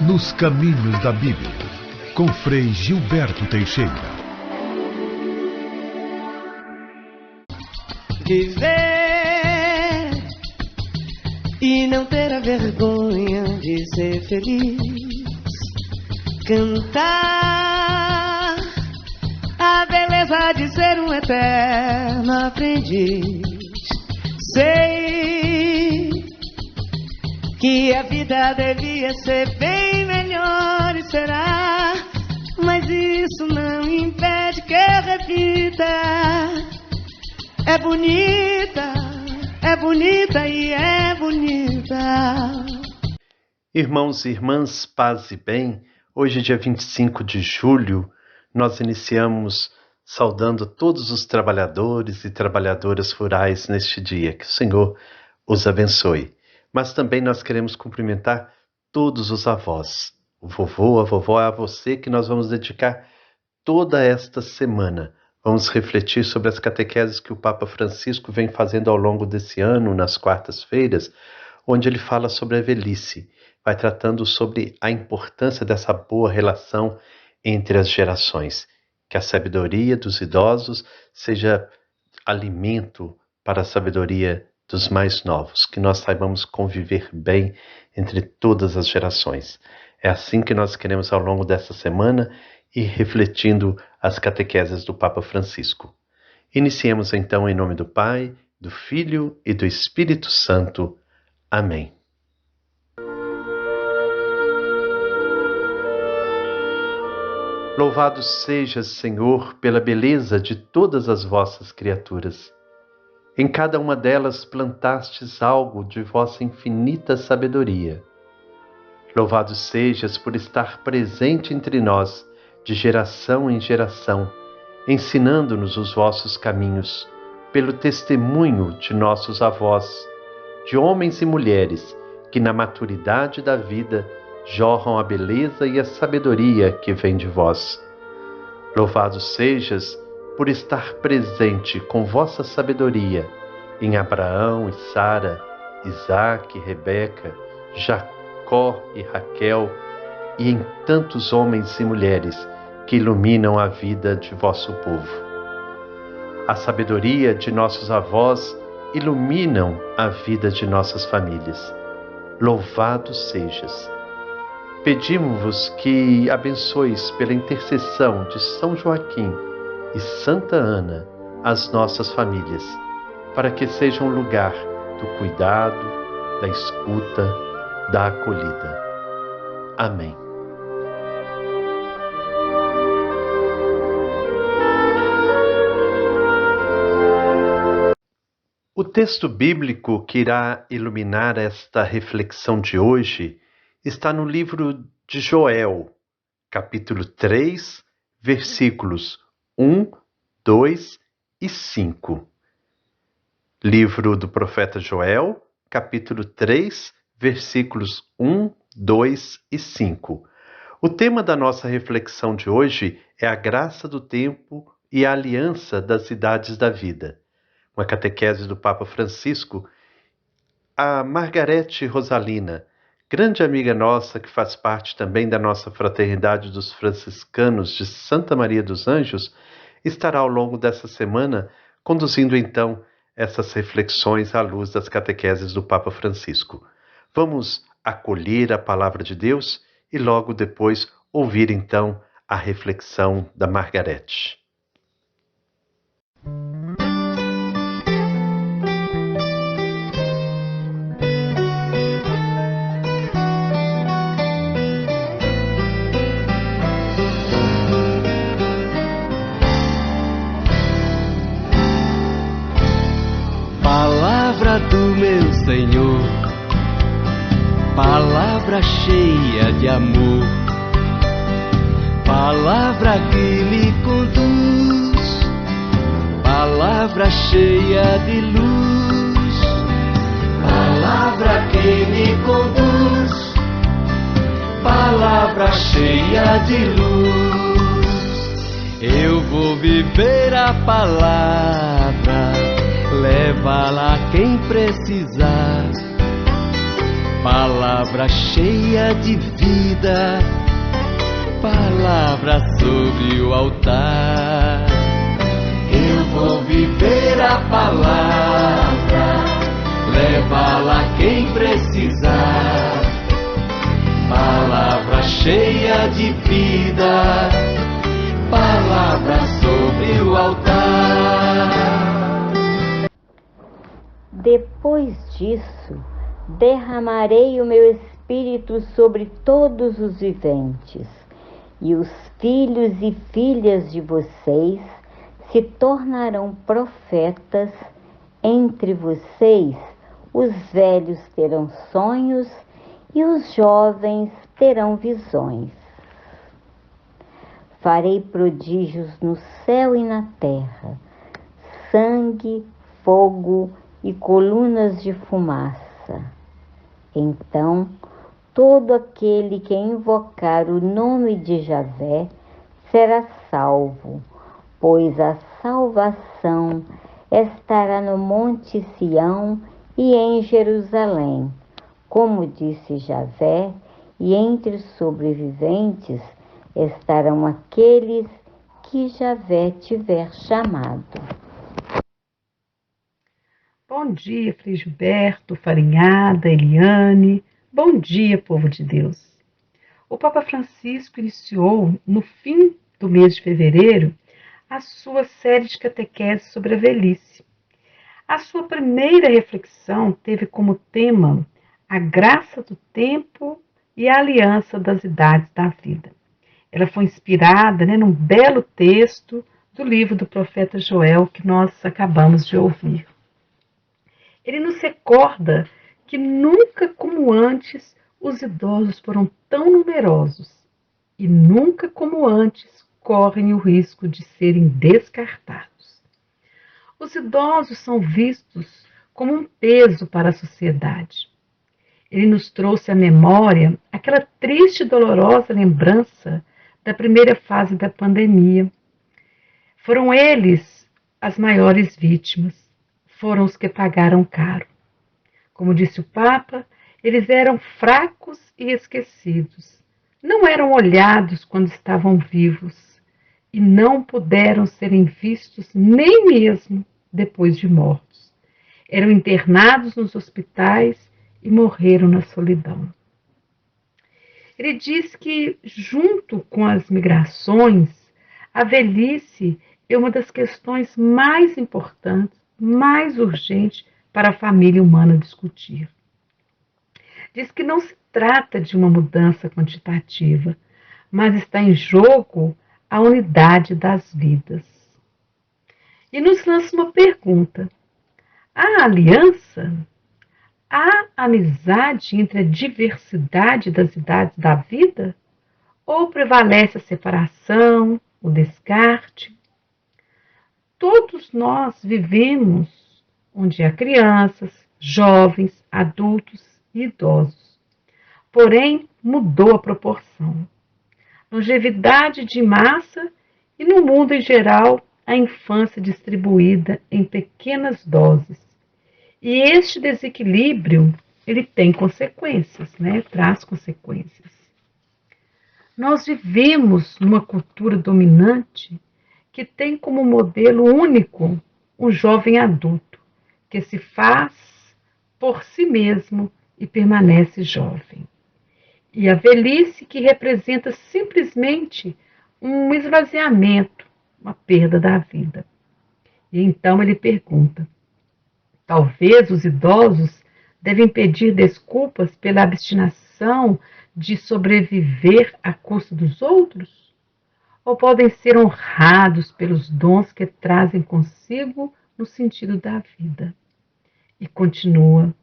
Nos Caminhos da Bíblia, com Frei Gilberto Teixeira. Viver e não ter a vergonha de ser feliz. Cantar a beleza de ser um eterno aprendiz. Sei que a vida devia ser bem melhor e será, mas isso não impede que eu repita. É bonita e é bonita. Irmãos e irmãs, paz e bem. Hoje, dia 25 de julho, nós iniciamos saudando todos os trabalhadores e trabalhadoras rurais neste dia. Que o Senhor os abençoe. Mas também nós queremos cumprimentar todos os avós. O vovô, a vovó, é a você que nós vamos dedicar toda esta semana. Vamos refletir sobre as catequeses que o Papa Francisco vem fazendo ao longo desse ano, nas quartas-feiras, onde ele fala sobre a velhice. Vai tratando sobre a importância dessa boa relação entre as gerações. Que a sabedoria dos idosos seja alimento para a sabedoria dos mais novos, que nós saibamos conviver bem entre todas as gerações. É assim que nós queremos ao longo dessa semana ir refletindo as catequeses do Papa Francisco. Iniciemos então em nome do Pai, do Filho e do Espírito Santo. Amém. Louvado sejas, Senhor, pela beleza de todas as vossas criaturas. Em cada uma delas plantastes algo de vossa infinita sabedoria. Louvado sejas por estar presente entre nós, de geração em geração, ensinando-nos os vossos caminhos, pelo testemunho de nossos avós, de homens e mulheres que na maturidade da vida jorram a beleza e a sabedoria que vem de vós. Louvado sejas por estar presente com vossa sabedoria em Abraão e Sara, Isaque e Rebeca, Jacó e Raquel, e em tantos homens e mulheres que iluminam a vida de vosso povo. A sabedoria de nossos avós iluminam a vida de nossas famílias. Louvado sejas! Pedimos-vos que abençoeis pela intercessão de São Joaquim e Santa Ana as nossas famílias, para que sejam lugar do cuidado, da escuta, da acolhida. Amém. O texto bíblico que irá iluminar esta reflexão de hoje está no livro de Joel, capítulo 3, versículos 1, 2 e 5. Livro do profeta Joel, capítulo 3, versículos 1, 2 e 5. O tema da nossa reflexão de hoje é a graça do tempo e a aliança das idades da vida. Uma catequese do Papa Francisco. A Margarete Rosalina, grande amiga nossa que faz parte também da nossa fraternidade dos franciscanos de Santa Maria dos Anjos, estará ao longo dessa semana conduzindo então essas reflexões à luz das catequeses do Papa Francisco. Vamos acolher a palavra de Deus e logo depois ouvir então a reflexão da Margarete. Palavra do meu Senhor, palavra cheia de amor, palavra que me conduz, palavra cheia de luz, palavra que me conduz, palavra cheia de luz. Eu vou viver a palavra, leva lá quem precisar. palavra cheia de vida, palavra sobre o altar. Eu vou viver a palavra, levá-la quem precisar. Palavra cheia de vida, palavra sobre o altar. Depois disso, derramarei o meu espírito sobre todos os viventes, e os filhos e filhas de vocês se tornarão profetas. Entre vocês, os velhos terão sonhos e os jovens terão visões. Farei prodígios no céu e na terra, sangue, fogo e colunas de fumaça. Então, todo aquele que invocar o nome de Javé será salvo, pois a salvação estará no Monte Sião e em Jerusalém, como disse Javé, e entre os sobreviventes estarão aqueles que Javé tiver chamado. Bom dia, Frei Gilberto, Farinhada, Eliane. Bom dia, povo de Deus. O Papa Francisco iniciou, no fim do mês de fevereiro, a sua série de catequeses sobre a velhice. A sua primeira reflexão teve como tema a graça do tempo e a aliança das idades da vida. Ela foi inspirada num belo texto do livro do profeta Joel que nós acabamos de ouvir. Ele nos recorda que nunca como antes os idosos foram tão numerosos e nunca como antes correm o risco de serem descartados. Os idosos são vistos como um peso para a sociedade. Ele nos trouxe à memória aquela triste e dolorosa lembrança da primeira fase da pandemia. Foram eles as maiores vítimas, foram os que pagaram caro. Como disse o Papa, eles eram fracos e esquecidos, não eram olhados quando estavam vivos e não puderam serem vistos nem mesmo depois de mortos. Eram internados nos hospitais e morreram na solidão. Ele diz que, junto com as migrações, a velhice é uma das questões mais importantes, mais urgentes para a família humana discutir. Diz que não se trata de uma mudança quantitativa, mas está em jogo a unidade das vidas. E nos lança uma pergunta: há aliança? Há amizade entre a diversidade das idades da vida? Ou prevalece a separação, o descarte? Todos nós vivemos onde há crianças, jovens, adultos e idosos. Porém, mudou a proporção. Longevidade de massa e, no mundo em geral, a infância distribuída em pequenas doses. E este desequilíbrio, ele tem consequências, traz consequências. Nós vivemos numa cultura dominante que tem como modelo único um jovem adulto, que se faz por si mesmo e permanece jovem. E a velhice que representa simplesmente um esvaziamento, uma perda da vida. E então ele pergunta: talvez os idosos devem pedir desculpas pela obstinação de sobreviver à custa dos outros? Ou podem ser honrados pelos dons que trazem consigo no sentido da vida? E continua: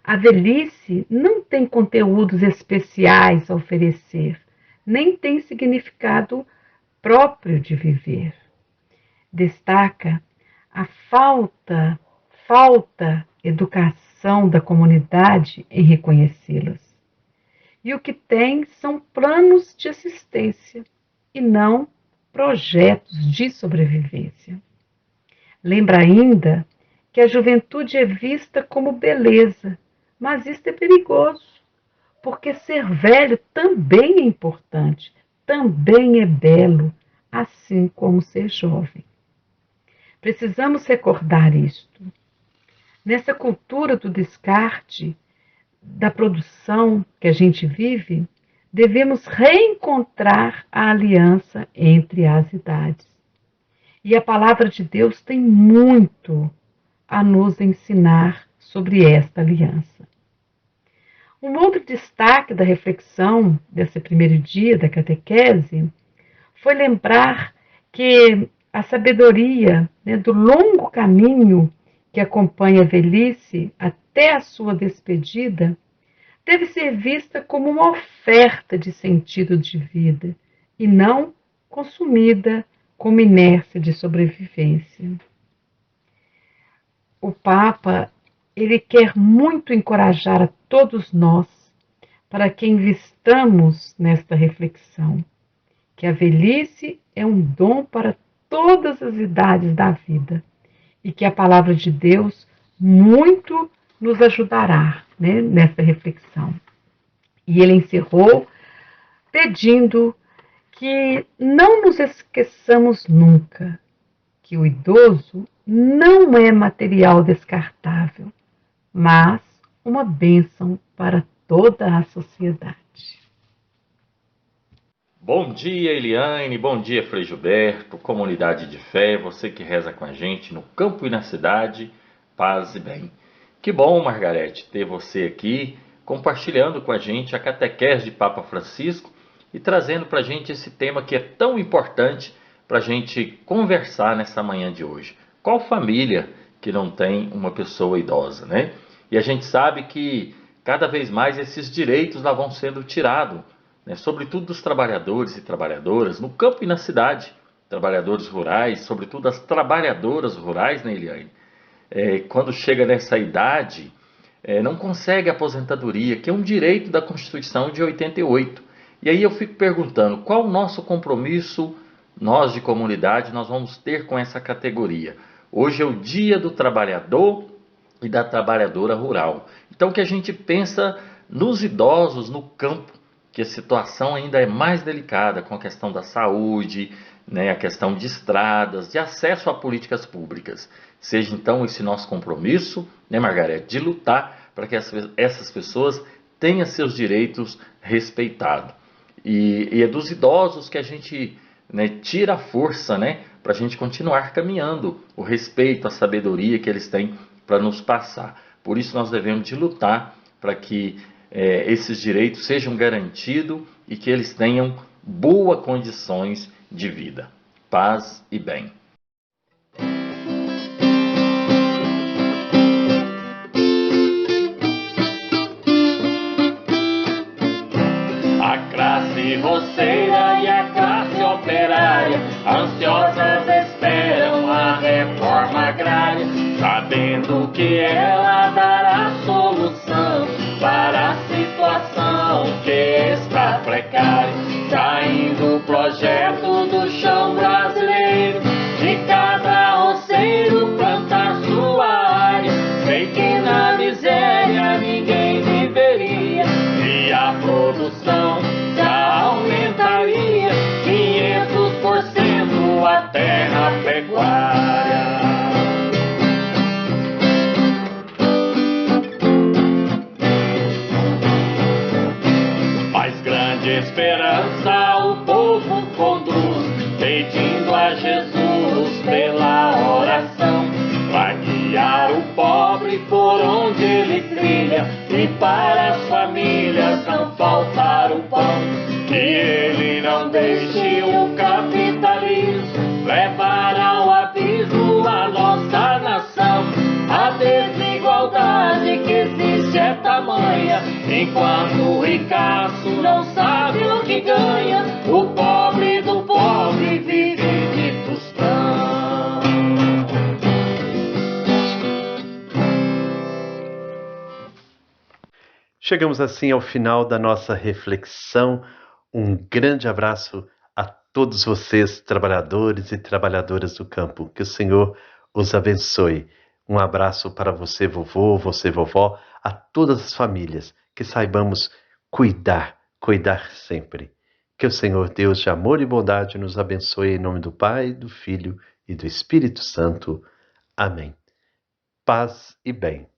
a velhice não tem conteúdos especiais a oferecer, nem tem significado próprio de viver. Destaca a falta educação da comunidade em reconhecê-las. E o que tem são planos de assistência e não projetos de sobrevivência. Lembra ainda que a juventude é vista como beleza, mas isto é perigoso, porque ser velho também é importante, também é belo, assim como ser jovem. Precisamos recordar isto. Nessa cultura do descarte, da produção que a gente vive, devemos reencontrar a aliança entre as idades. E a palavra de Deus tem muito a nos ensinar sobre esta aliança. Um outro destaque da reflexão desse primeiro dia da catequese foi lembrar que a sabedoria, do longo caminho que acompanha a velhice até a sua despedida deve ser vista como uma oferta de sentido de vida e não consumida como inércia de sobrevivência. O Papa, ele quer muito encorajar a todos nós para que investamos nesta reflexão, que a velhice é um dom para todas as idades da vida e que a palavra de Deus muito nos ajudará, nessa reflexão. E ele encerrou pedindo que não nos esqueçamos nunca que o idoso não é material descartável, mas uma bênção para toda a sociedade. Bom dia, Eliane, bom dia, Frei Gilberto, comunidade de fé, você que reza com a gente no campo e na cidade, paz e bem. Que bom, Margarete, ter você aqui compartilhando com a gente a catequese de Papa Francisco e trazendo para a gente esse tema que é tão importante para a gente conversar nessa manhã de hoje. Qual família que não tem uma pessoa idosa, né? E a gente sabe que cada vez mais esses direitos lá vão sendo tirados, sobretudo dos trabalhadores e trabalhadoras no campo e na cidade, trabalhadores rurais, sobretudo as trabalhadoras rurais, né, Eliane? Quando chega nessa idade, não consegue aposentadoria, que é um direito da Constituição de 88. E aí eu fico perguntando, qual o nosso compromisso, nós de comunidade, nós vamos ter com essa categoria? Hoje é o dia do trabalhador e da trabalhadora rural. Então que a gente pensa nos idosos no campo, que a situação ainda é mais delicada com a questão da saúde, a questão de estradas, de acesso a políticas públicas. Seja então esse nosso compromisso, Margarete, de lutar para que essas pessoas tenham seus direitos respeitados. E é dos idosos que a gente tira a força para a gente continuar caminhando, o respeito, a sabedoria que eles têm para nos passar. Por isso nós devemos de lutar para que esses direitos sejam garantidos e que eles tenham boas condições de vida. Paz e bem. A classe roceira e a classe operária ansiosas esperam a reforma agrária, sabendo que ela dará solução para a situação que está precária. Saindo o projeto do chão brasileiro, de cada roceiro plantar sua área. Sei que na miséria ninguém viveria e a produção já aumentaria 500% a terra pecuária. Esperança o povo conduz, pedindo a Jesus pela oração, para guiar o pobre por onde ele trilha, e para as famílias não faltar o pão. Que ele não deixe o capitalismo levar ao abismo a nossa nação. A desigualdade que existe é tamanha, enquanto o ricaço não sabe o que ganha, o pobre do pobre vive de tostão. Chegamos assim ao final da nossa reflexão. Um grande abraço a todos vocês, trabalhadores e trabalhadoras do campo. Que o Senhor os abençoe. Um abraço para você, vovô, você, vovó, a todas as famílias. Que saibamos cuidar sempre. Que o Senhor Deus de amor e bondade nos abençoe em nome do Pai, do Filho e do Espírito Santo. Amém. Paz e bem.